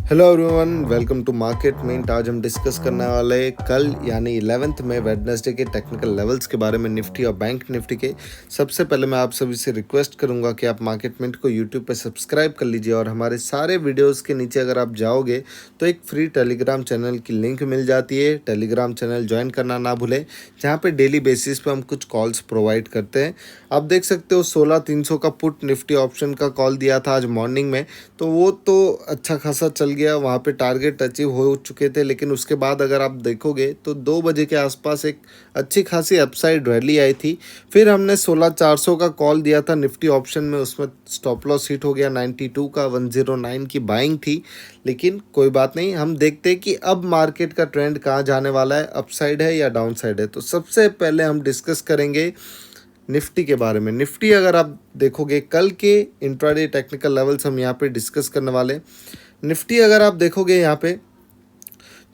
Hello everyone, welcome to Market Mint. आज हम discuss करने वाले कल यानी 11th में वेडनेसडे के टेक्निकल लेवल्स के बारे में, निफ्टी और बैंक निफ्टी के। सबसे पहले मैं आप सभी से रिक्वेस्ट करूंगा कि आप मार्केट मिंट को यूट्यूब पे सब्सक्राइब कर लीजिए और हमारे सारे वीडियोस के नीचे अगर आप जाओगे तो एक फ्री टेलीग्राम चैनल की लिंक मिल जाती है। टेलीग्राम चैनल ज्वाइन करना ना भूलें, जहाँ पे डेली बेसिस पे हम कुछ कॉल्स प्रोवाइड करते हैं। आप देख सकते हो 16,300 का पुट निफ्टी ऑप्शन का कॉल दिया था आज मॉर्निंग में, तो वो तो अच्छा खासा चल गया, वहाँ पे टारगेट अचीव हो चुके थे। लेकिन उसके बाद अगर आप देखोगे तो 2 बजे के आसपास एक अच्छी खासी अपसाइड रैली आई थी। फिर हमने 16,400 का कॉल दिया था निफ्टी ऑप्शन में, उसमें स्टॉप लॉस हिट हो गया 92 का, 109 की बाइंग थी। लेकिन कोई बात नहीं, हम देखते हैं कि अब मार्केट का ट्रेंड कहाँ जाने वाला है, अपसाइड है या डाउन साइड है। तो सबसे पहले हम डिस्कस करेंगे निफ्टी के बारे में। निफ्टी अगर आप देखोगे, कल के इंट्राडे टेक्निकल लेवल्स हम यहाँ पे डिस्कस करने वाले। निफ्टी अगर आप देखोगे यहाँ पे,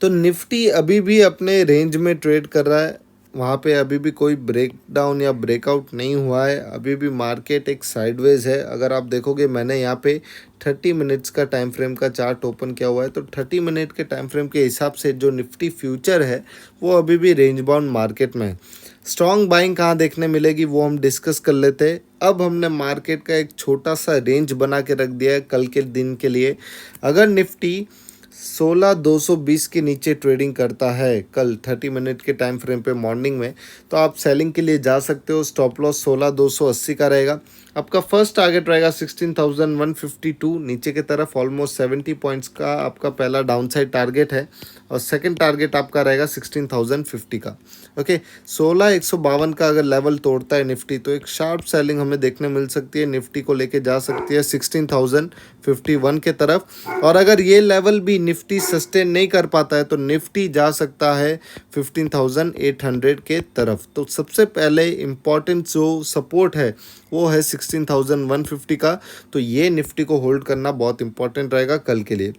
तो निफ्टी अभी भी अपने रेंज में ट्रेड कर रहा है। वहाँ पे अभी भी कोई ब्रेक डाउन या ब्रेकआउट नहीं हुआ है, अभी भी मार्केट एक साइडवेज है। अगर आप देखोगे, मैंने यहाँ पे 30 मिनट्स का टाइम फ्रेम का चार्ट ओपन किया हुआ है, तो 30 मिनट के टाइम फ्रेम के हिसाब से जो निफ्टी फ्यूचर है वो अभी भी रेंज बाउंड मार्केट में है। स्ट्रॉन्ग बाइंग कहाँ देखने मिलेगी वो हम डिस्कस कर लेते हैं। अब हमने मार्केट का एक छोटा सा रेंज बना के रख दिया है कल के दिन के लिए। अगर निफ्टी 16,220 के नीचे ट्रेडिंग करता है कल 30 मिनट के टाइम फ्रेम पे मॉर्निंग में, तो आप सेलिंग के लिए जा सकते हो। स्टॉप लॉस 16,280 का रहेगा। आपका फर्स्ट टारगेट रहेगा 16,152, नीचे की तरफ ऑलमोस्ट 70 पॉइंट्स का आपका पहला डाउनसाइड टारगेट है। और सेकंड टारगेट आपका रहेगा 16,050 का। ओके, 16,152 का अगर लेवल तोड़ता है निफ्टी, तो एक शार्प सेलिंग हमें देखने मिल सकती है, निफ्टी को लेके जा सकती है 16,051 के तरफ। और अगर ये लेवल भी निफ्टी सस्टेन नहीं कर पाता है तो निफ्टी जा सकता है 15,800 के तरफ। तो सबसे पहले इम्पॉर्टेंट जो सपोर्ट है वो है 16,150 का। तो ये निफ्टी को होल्ड करना बहुत इंपॉर्टेंट रहेगा कल के लिए।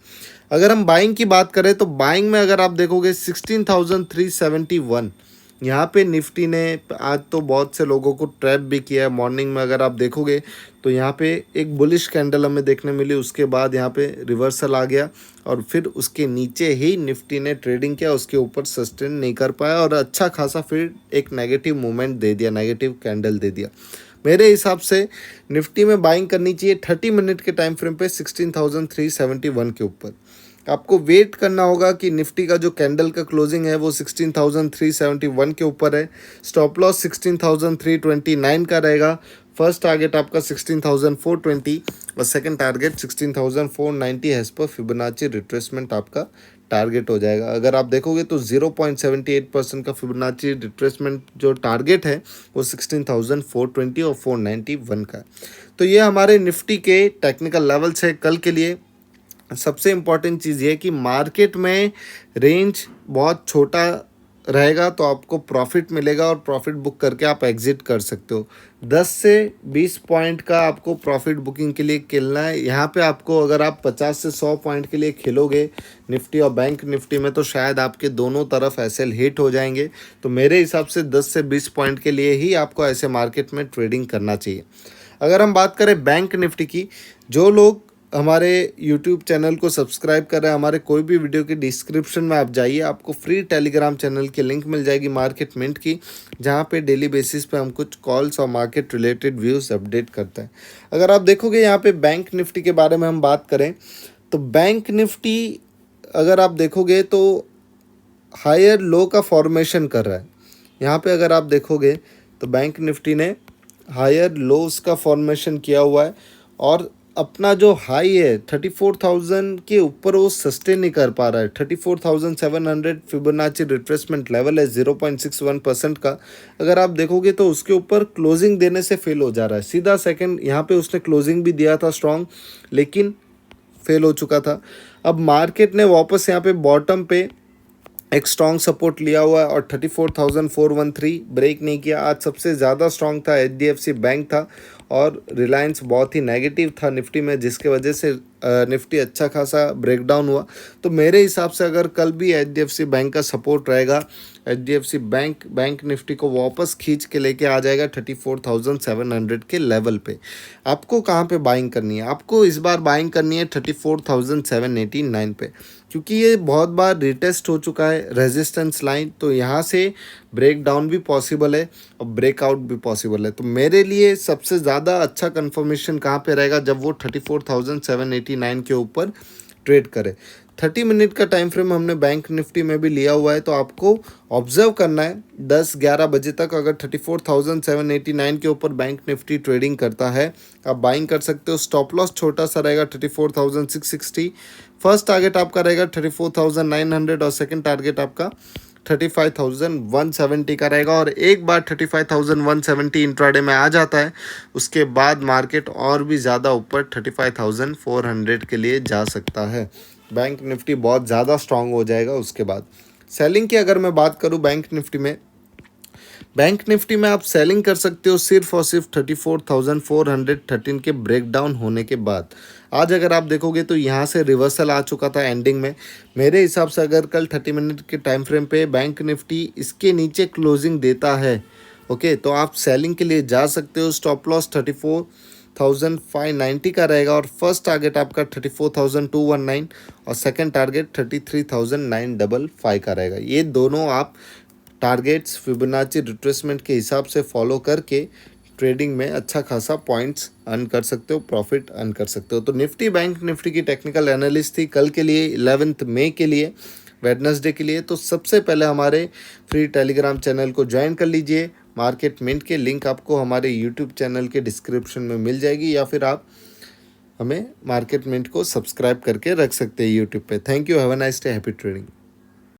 अगर हम बाइंग की बात करें तो बाइंग में अगर आप देखोगे 16,371, यहाँ पे निफ्टी ने आज तो बहुत से लोगों को ट्रैप भी किया है। मॉर्निंग में अगर आप देखोगे तो यहाँ पे एक बुलिश कैंडल हमें देखने मिली, उसके बाद यहाँ पे रिवर्सल आ गया और फिर उसके नीचे ही निफ्टी ने ट्रेडिंग किया, उसके ऊपर सस्टेन नहीं कर पाया और अच्छा खासा फिर एक नेगेटिव मूवमेंट दे दिया, नेगेटिव कैंडल दे दिया। मेरे हिसाब से निफ्टी में बाइंग करनी चाहिए 30 मिनट के टाइम फ्रेम पे 16,371 के ऊपर। आपको वेट करना होगा कि निफ्टी का जो कैंडल का क्लोजिंग है वो 16,371 के ऊपर है। स्टॉप लॉस 16,329 का रहेगा। फर्स्ट टारगेट आपका 16,420 और सेकंड टारगेट 16,490 एज पर फिबोनाची रिट्रेसमेंट आपका टारगेट हो जाएगा। अगर आप देखोगे तो 0.78% का फिबोनाची रिट्रेसमेंट जो टारगेट है वो 16,420 और 491 का है। तो ये हमारे निफ्टी के टेक्निकल लेवल्स है कल के लिए। सबसे इम्पॉर्टेंट चीज़ ये है कि मार्केट में रेंज बहुत छोटा रहेगा तो आपको प्रॉफिट मिलेगा और प्रॉफिट बुक करके आप एग्जिट कर सकते हो। 10 से 20 पॉइंट का आपको प्रॉफिट बुकिंग के लिए खेलना है। यहाँ पे आपको अगर आप 50 से 100 पॉइंट के लिए खेलोगे निफ्टी और बैंक निफ्टी में, तो शायद आपके दोनों तरफ एसएल हिट हो जाएंगे। तो मेरे हिसाब से 10 से 20 पॉइंट के लिए ही आपको ऐसे मार्केट में ट्रेडिंग करना चाहिए। अगर हम बात करें बैंक निफ्टी की, जो लोग हमारे YouTube चैनल को सब्सक्राइब कर रहे हैं, हमारे कोई भी वीडियो के डिस्क्रिप्शन में आप जाइए, आपको फ्री टेलीग्राम चैनल की लिंक मिल जाएगी मार्केट मिंट की, जहाँ पे डेली बेसिस पे हम कुछ कॉल्स और मार्केट रिलेटेड व्यूज़ अपडेट करते हैं। अगर आप देखोगे यहाँ पे बैंक निफ्टी के बारे में हम बात करें तो बैंक निफ्टी अगर आप देखोगे तो हायर लो का फॉर्मेशन कर रहा है। यहाँ पे अगर आप देखोगे तो बैंक निफ्टी ने हायर लोस का फॉर्मेशन किया हुआ है और अपना जो हाई है 34,000 के ऊपर वो सस्टेन नहीं कर पा रहा है। 34,700 फिबोनाची रिट्रेसमेंट लेवल है 0.61% का। अगर आप देखोगे तो उसके ऊपर क्लोजिंग देने से फेल हो जा रहा है। सीधा सेकंड यहाँ पे उसने क्लोजिंग भी दिया था स्ट्रॉन्ग, लेकिन फेल हो चुका था। अब मार्केट ने वापस यहाँ पे बॉटम पे एक स्ट्रॉन्ग सपोर्ट लिया हुआ है और 34,413 ब्रेक नहीं किया। आज सबसे ज़्यादा स्ट्रॉन्ग था HDFC बैंक था और रिलायंस बहुत ही नेगेटिव था निफ्टी में, जिसके वजह से निफ्टी अच्छा खासा ब्रेकडाउन हुआ। तो मेरे हिसाब से अगर कल भी एचडीएफसी बैंक का सपोर्ट रहेगा, एचडीएफसी बैंक निफ्टी को वापस खींच के लेके आ जाएगा 34,700 के लेवल पे। आपको कहाँ पे बाइंग करनी है? आपको इस बार बाइंग करनी है 34,789 पे, क्योंकि ये बहुत बार रिटेस्ट हो चुका है रेजिस्टेंस लाइन। तो यहाँ से ब्रेक डाउन भी पॉसिबल है और ब्रेकआउट भी पॉसिबल है। तो मेरे लिए सबसे ज़्यादा अच्छा कंफर्मेशन कहाँ पे रहेगा? जब वो 34,789 के ऊपर ट्रेड करे। 30 मिनट का टाइम फ्रेम हमने बैंक निफ्टी में भी लिया हुआ है, तो आपको ऑब्जर्व करना है 10-11 बजे तक। अगर 34,789 के ऊपर बैंक निफ्टी ट्रेडिंग करता है, आप बाइंग कर सकते हो। स्टॉप लॉस छोटा सा रहेगा 34,660। फर्स्ट टारगेट आपका रहेगा 34,900 और सेकंड टारगेट आपका 35,170 का रहेगा। और एक बार 35,170 इंट्राडे में आ जाता है, उसके बाद मार्केट और भी ज़्यादा ऊपर 35,400 के लिए जा सकता है। बैंक निफ्टी बहुत ज़्यादा स्ट्रांग हो जाएगा उसके बाद। सेलिंग की अगर मैं बात करूं बैंक निफ्टी में आप सेलिंग कर सकते हो सिर्फ और सिर्फ 34,413 के ब्रेकडाउन होने के बाद। आज अगर आप देखोगे तो यहाँ से रिवर्सल आ चुका था एंडिंग में। मेरे हिसाब से अगर कल 30 मिनट के टाइम फ्रेम पे बैंक निफ्टी इसके नीचे क्लोजिंग देता है, ओके, तो आप सेलिंग के लिए जा सकते हो। स्टॉप लॉस 34,590 का रहेगा और फर्स्ट टारगेट आपका 34,219 और सेकंड टारगेट 33,955 का रहेगा। ये दोनों आप टारगेट्स फिबोनाची रिट्रेसमेंट के हिसाब से फॉलो करके ट्रेडिंग में अच्छा खासा पॉइंट्स अर्न कर सकते हो, प्रॉफिट अर्न कर सकते हो। तो निफ्टी बैंक निफ्टी की टेक्निकल एनालिस्ट थी कल के लिए, 11 मई के लिए, वेडनेसडे के लिए। तो सबसे पहले हमारे फ्री टेलीग्राम चैनल को ज्वाइन कर लीजिए। मार्केट मिंट के लिंक आपको हमारे यूट्यूब चैनल के डिस्क्रिप्शन में मिल जाएगी, या फिर आप हमें मार्केट मिंट को सब्सक्राइब करके रख सकते हैं यूट्यूब पे। Thank you, have a nice day, happy trading.